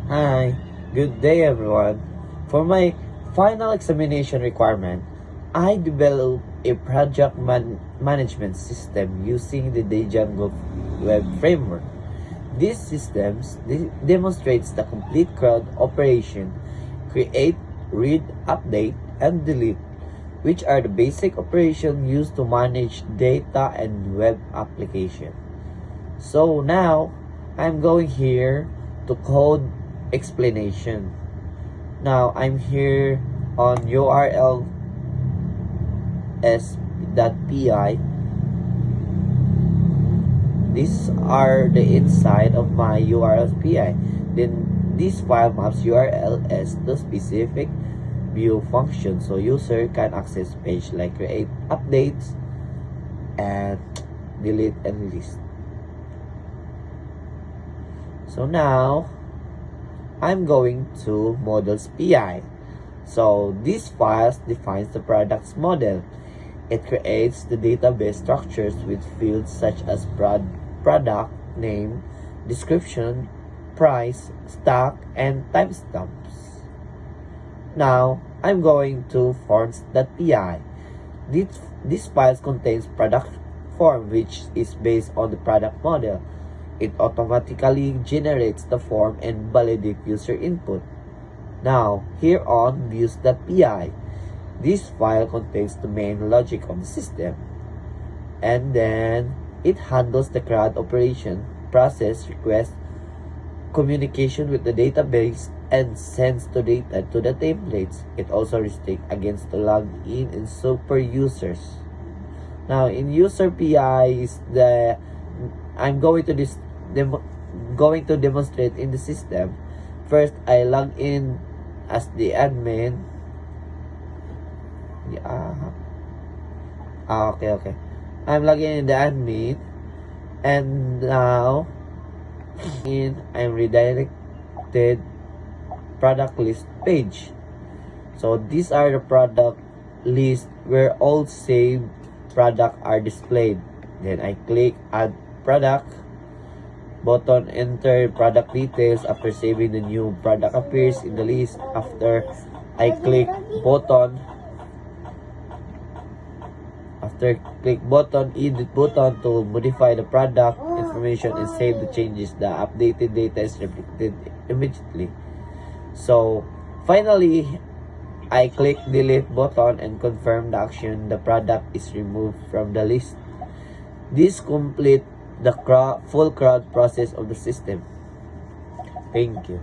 Hi, good day everyone. For my final examination requirement, I developed a management system using the Django web framework. This system demonstrates the complete CRUD operation: create, read, update, and delete, which are the basic operations used to manage data and web application. So now, I'm going here to code explanation. Now, I'm here on urls.py. These are the inside of my urls.py. Then, this file maps URL as the specific view function, so user can access page like create, updates, and delete and list. So now, I'm going to models PI. So this file defines the product's model. It creates the database structures with fields such as product, name, description, price, stock, and timestamps. Now, I'm going to forms.py. This file contains product form, which is based on the product model. It automatically generates the form and validates user input. Now, here on views.py, this file contains the main logic of the system. And then, it handles the CRUD operation, process, request, communication with the database, and sends the data to the templates. It also restricts against the login and super users. Now, in user PI is I'm going to demonstrate in the system. First, I log in as the admin. Okay. I'm logging in the admin, and now I'm redirected product list page. So these are the product list where all saved product are displayed. Then I click add product button, enter product details. After saving, the new product appears in the list. After I click button, edit button to modify the product information and save the changes. The updated data is reflected immediately. So finally, I click delete button and confirm the action. The product is removed from the list. This completes the full CRUD process of the system. Thank you.